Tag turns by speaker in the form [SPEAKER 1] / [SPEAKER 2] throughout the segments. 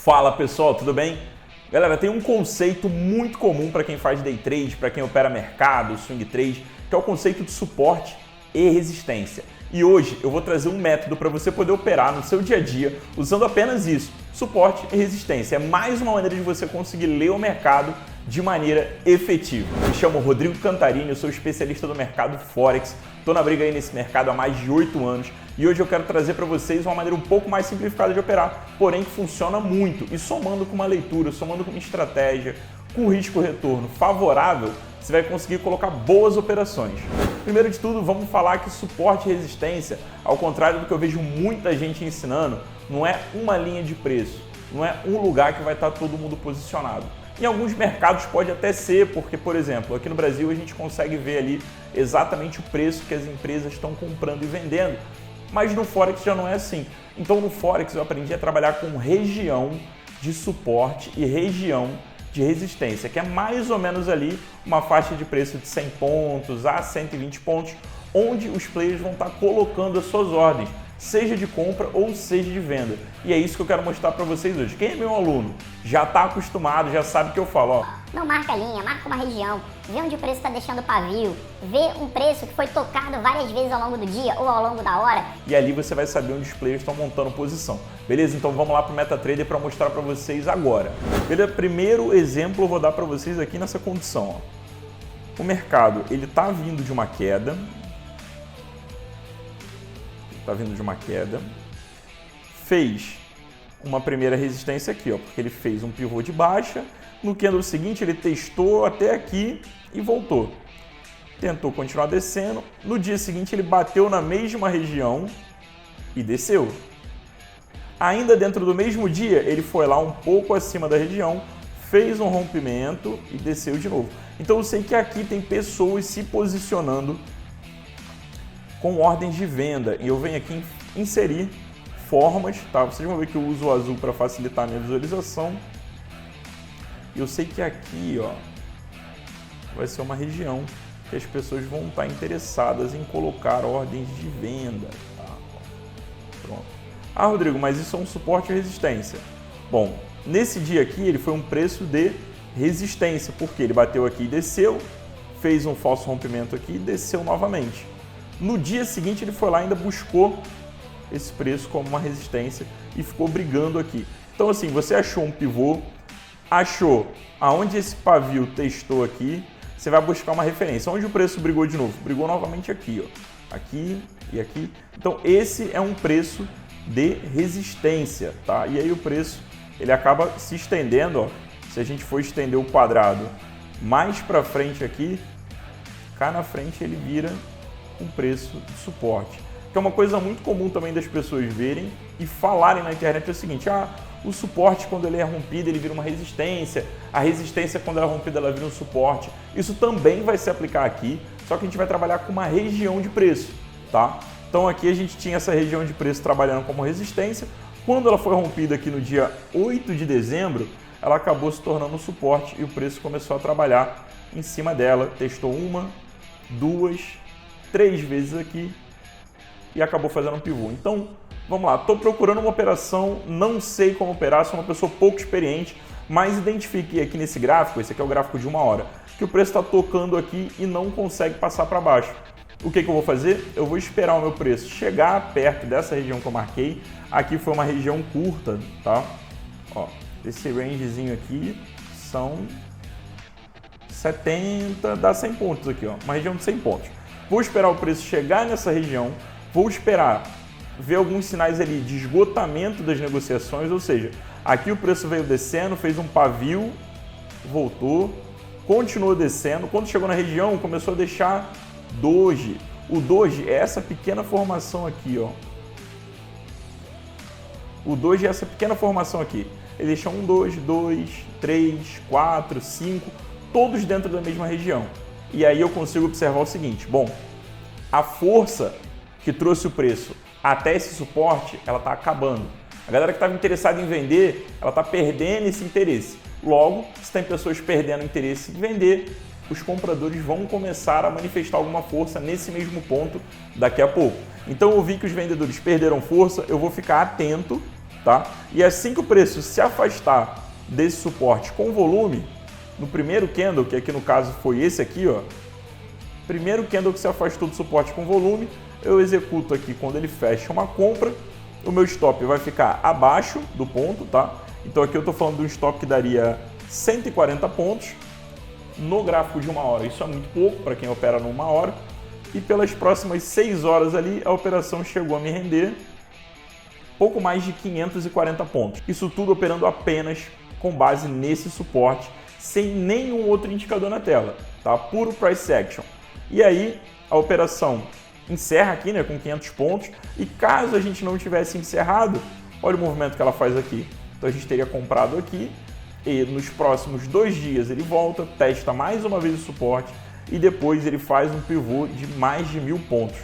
[SPEAKER 1] Fala pessoal, tudo bem? Galera, tem um conceito muito comum para quem faz day trade, para quem opera mercado, swing trade, que é o conceito de suporte e resistência. E hoje eu vou trazer um método para você poder operar no seu dia a dia usando apenas isso, suporte e resistência. É mais uma maneira de você conseguir ler o mercado de maneira efetiva. Me chamo Rodrigo Cantarini, eu sou especialista do mercado Forex, estou na briga aí nesse mercado há mais de 8 anos e hoje eu quero trazer para vocês uma maneira um pouco mais simplificada de operar, porém que funciona muito e somando com uma leitura, somando com uma estratégia, com risco-retorno favorável, você vai conseguir colocar boas operações. Primeiro de tudo, vamos falar que suporte e resistência, ao contrário do que eu vejo muita gente ensinando, não é uma linha de preço, não é um lugar que vai estar todo mundo posicionado. Em alguns mercados pode até ser, porque, por exemplo, aqui no Brasil a gente consegue ver ali exatamente o preço que as empresas estão comprando e vendendo, mas no Forex já não é assim. Então no Forex eu aprendi a trabalhar com região de suporte e região de resistência, que é mais ou menos ali uma faixa de preço de 100 pontos a 120 pontos, onde os players vão estar colocando as suas ordens, seja de compra ou seja de venda. E é isso que eu quero mostrar para vocês hoje. Quem é meu aluno já está acostumado, já sabe o que eu falo. Ó.
[SPEAKER 2] Não marca a linha, marca uma região, vê onde o preço está deixando pavio, vê um preço que foi tocado várias vezes ao longo do dia ou ao longo da hora.
[SPEAKER 1] E ali você vai saber onde os players estão montando posição. Beleza? Então vamos lá para o MetaTrader para mostrar para vocês agora. Beleza? Primeiro exemplo eu vou dar para vocês aqui nessa condição. Ó. O mercado ele está vindo de uma queda. Está vindo de uma queda. Fez uma primeira resistência aqui, ó, porque ele fez um pivô de baixa. No candle seguinte ele testou até aqui e voltou. Tentou continuar descendo. No dia seguinte ele bateu na mesma região e desceu. Ainda dentro do mesmo dia ele foi lá um pouco acima da região, fez um rompimento e desceu de novo. Então eu sei que aqui tem pessoas se posicionando com ordens de venda e eu venho aqui inserir formas, tá? Vocês vão ver que eu uso o azul para facilitar a minha visualização. E eu sei que aqui, ó, vai ser uma região que as pessoas vão estar interessadas em colocar ordens de venda. Tá? Pronto. Ah, Rodrigo, mas isso é um suporte e resistência. Bom, nesse dia aqui ele foi um preço de resistência, porque ele bateu aqui e desceu, fez um falso rompimento aqui e desceu novamente. No dia seguinte ele foi lá e ainda buscou esse preço como uma resistência e ficou brigando aqui. Então assim, você achou um pivô, achou aonde esse pavio testou aqui, você vai buscar uma referência. Onde o preço brigou de novo? Brigou novamente aqui, ó. Aqui e aqui. Então esse é um preço de resistência, tá? E aí o preço ele acaba se estendendo, ó. Se a gente for estender o quadrado mais para frente aqui, cá na frente ele vira um preço de suporte. Que é uma coisa muito comum também das pessoas verem e falarem na internet é o seguinte: o suporte quando ele é rompido ele vira uma resistência, a resistência quando ela é rompida ela vira um suporte. Isso também vai se aplicar aqui, só que a gente vai trabalhar com uma região de preço, tá? Então aqui a gente tinha essa região de preço trabalhando como resistência. Quando ela foi rompida aqui no dia 8 de dezembro, ela acabou se tornando um suporte e o preço começou a trabalhar em cima dela, testou uma, duas, 3 vezes aqui e acabou fazendo um pivô. Então, vamos lá, estou procurando uma operação, não sei como operar, sou uma pessoa pouco experiente, mas identifiquei aqui nesse gráfico, esse aqui é o gráfico de 1 hora, que o preço está tocando aqui e não consegue passar para baixo. O que eu vou fazer? Eu vou esperar o meu preço chegar perto dessa região que eu marquei. Aqui foi uma região curta, tá? Ó, esse rangezinho aqui são 70, dá 100 pontos aqui, ó, uma região de 100 pontos. Vou esperar o preço chegar nessa região, vou esperar ver alguns sinais ali de esgotamento das negociações, ou seja, aqui o preço veio descendo, fez um pavio, voltou, continuou descendo, quando chegou na região começou a deixar doji. O doji é essa pequena formação aqui, ó. O doji é essa pequena formação aqui. Ele deixa 1, 2, 2, 3, 4, 5, todos dentro da mesma região. E aí eu consigo observar o seguinte: bom, a força que trouxe o preço até esse suporte, ela está acabando. A galera que estava interessada em vender, ela está perdendo esse interesse. Logo, se tem pessoas perdendo interesse em vender, os compradores vão começar a manifestar alguma força nesse mesmo ponto daqui a pouco. Então eu vi que os vendedores perderam força, eu vou ficar atento tá? E assim que o preço se afastar desse suporte com volume, no primeiro candle, que aqui no caso foi esse aqui, ó, primeiro candle que se afastou do suporte com volume, eu executo aqui quando ele fecha uma compra, o meu stop vai ficar abaixo do ponto, tá? Então aqui eu estou falando de um stop que daria 140 pontos no gráfico de 1 hora. Isso é muito pouco para quem opera numa hora. E pelas próximas 6 horas ali, a operação chegou a me render pouco mais de 540 pontos. Isso tudo operando apenas com base nesse suporte, sem nenhum outro indicador na tela, tá? Puro price action. E aí a operação encerra aqui, né, com 500 pontos. E caso a gente não tivesse encerrado, olha o movimento que ela faz aqui. Então a gente teria comprado aqui e nos próximos 2 dias ele volta, testa mais uma vez o suporte e depois ele faz um pivô de mais de 1000 pontos.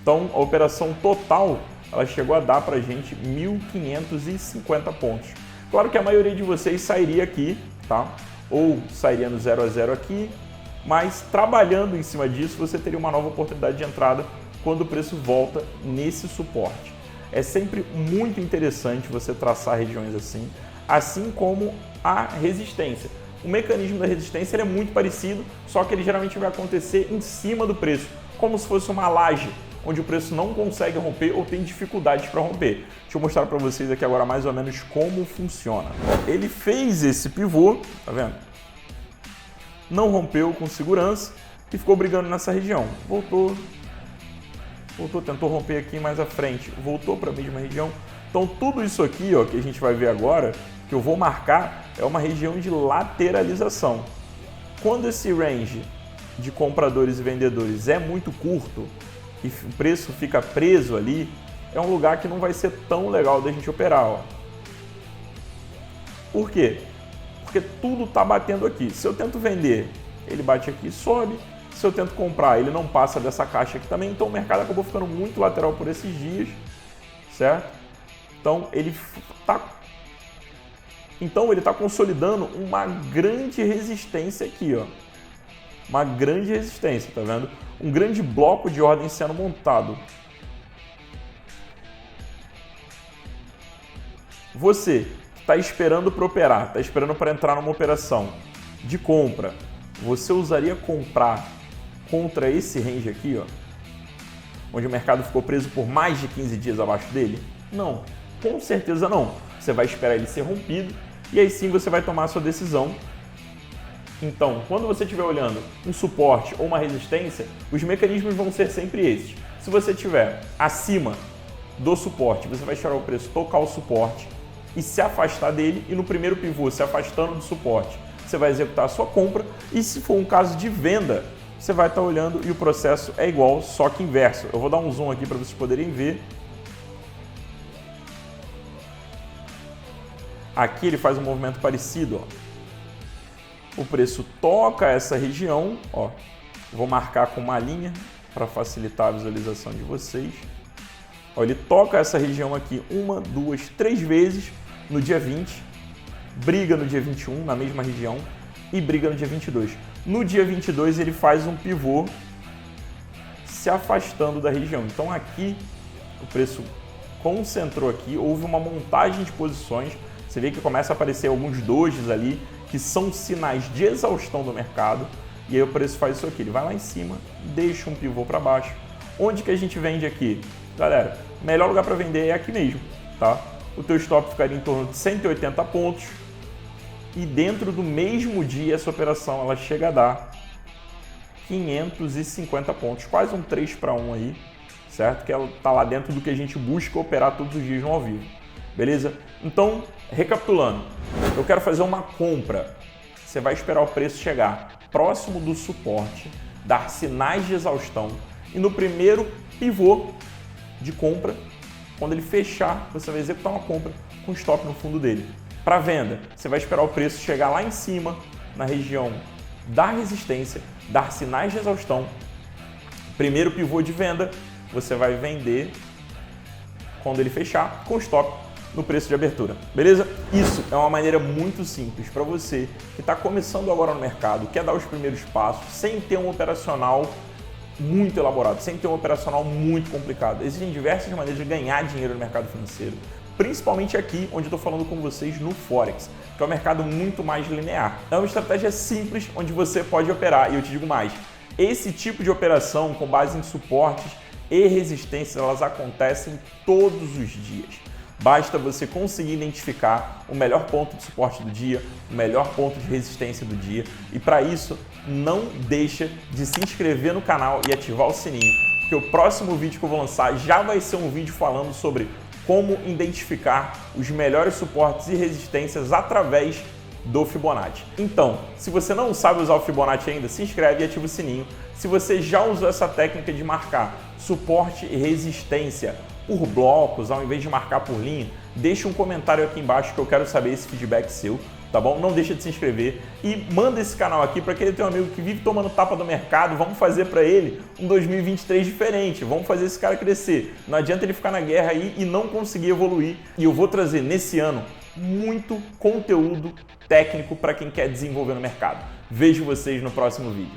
[SPEAKER 1] Então a operação total ela chegou a dar para a gente 1.550 pontos. Claro que a maioria de vocês sairia aqui, tá? Ou sairia no 0 a 0 aqui, mas trabalhando em cima disso você teria uma nova oportunidade de entrada quando o preço volta nesse suporte. É sempre muito interessante você traçar regiões assim como a resistência. O mecanismo da resistência ele é muito parecido, só que ele geralmente vai acontecer em cima do preço, como se fosse uma laje, onde o preço não consegue romper ou tem dificuldades para romper. Deixa eu mostrar para vocês aqui agora mais ou menos como funciona. Ele fez esse pivô, tá vendo? Não rompeu com segurança e ficou brigando nessa região. Voltou, tentou romper aqui mais à frente, voltou para a mesma região. Então tudo isso aqui, ó, que a gente vai ver agora, que eu vou marcar, é uma região de lateralização. Quando esse range de compradores e vendedores é muito curto e o preço fica preso ali, é um lugar que não vai ser tão legal da gente operar, ó. Por quê? Porque tudo está batendo aqui. Se eu tento vender, ele bate aqui e sobe. Se eu tento comprar, ele não passa dessa caixa aqui também. Então o mercado acabou ficando muito lateral por esses dias, certo? Então ele está consolidando uma grande resistência aqui, ó. Uma grande resistência, tá vendo? Um grande bloco de ordem sendo montado. Você que está esperando para operar, está esperando para entrar numa operação de compra, você usaria comprar contra esse range aqui, ó, onde o mercado ficou preso por mais de 15 dias abaixo dele? Não, com certeza não. Você vai esperar ele ser rompido e aí sim você vai tomar a sua decisão. Então, quando você estiver olhando um suporte ou uma resistência, os mecanismos vão ser sempre esses. Se você estiver acima do suporte, você vai esperar o preço tocar o suporte e se afastar dele, e no primeiro pivô, se afastando do suporte, você vai executar a sua compra, e se for um caso de venda, você vai estar olhando e o processo é igual, só que inverso. Eu vou dar um zoom aqui para vocês poderem ver. Aqui ele faz um movimento parecido, ó. O preço toca essa região, ó. Vou marcar com uma linha para facilitar a visualização de vocês. Ó, ele toca essa região aqui 1, 2, 3 vezes no dia 20, briga no dia 21 na mesma região e briga no dia 22. No dia 22 ele faz um pivô se afastando da região. Então aqui o preço concentrou aqui, houve uma montagem de posições. Você vê que começa a aparecer alguns dojis ali, que são sinais de exaustão do mercado, e aí o preço faz isso aqui, ele vai lá em cima, deixa um pivô para baixo. Onde que a gente vende aqui? Galera, o melhor lugar para vender é aqui mesmo, tá? O teu stop ficaria em torno de 180 pontos, e dentro do mesmo dia essa operação ela chega a dar 550 pontos, quase um 3 para 1 aí, certo? Que ela tá lá dentro do que a gente busca operar todos os dias no ao vivo, beleza? Então, recapitulando, eu quero fazer uma compra. Você vai esperar o preço chegar próximo do suporte, dar sinais de exaustão e no primeiro pivô de compra, quando ele fechar, você vai executar uma compra com stop no fundo dele. Para venda, você vai esperar o preço chegar lá em cima, na região da resistência, dar sinais de exaustão. Primeiro pivô de venda, você vai vender quando ele fechar com stop no preço de abertura, beleza? Isso é uma maneira muito simples para você que está começando agora no mercado, quer dar os primeiros passos sem ter um operacional muito elaborado, sem ter um operacional muito complicado. Existem diversas maneiras de ganhar dinheiro no mercado financeiro, principalmente aqui onde eu estou falando com vocês no Forex, que é um mercado muito mais linear. É uma estratégia simples onde você pode operar, e eu te digo mais, esse tipo de operação com base em suportes e resistências, elas acontecem todos os dias. Basta você conseguir identificar o melhor ponto de suporte do dia, o melhor ponto de resistência do dia, e para isso não deixa de se inscrever no canal e ativar o sininho, porque o próximo vídeo que eu vou lançar já vai ser um vídeo falando sobre como identificar os melhores suportes e resistências através do Fibonacci. Então, se você não sabe usar o Fibonacci ainda, se inscreve e ativa o sininho. Se você já usou essa técnica de marcar suporte e resistência por blocos, ao invés de marcar por linha, deixa um comentário aqui embaixo que eu quero saber esse feedback seu, tá bom? Não deixa de se inscrever e manda esse canal aqui para aquele teu amigo que vive tomando tapa do mercado. Vamos fazer para ele um 2023 diferente, vamos fazer esse cara crescer. Não adianta ele ficar na guerra aí e não conseguir evoluir. E eu vou trazer nesse ano muito conteúdo técnico para quem quer desenvolver no mercado. Vejo vocês no próximo vídeo.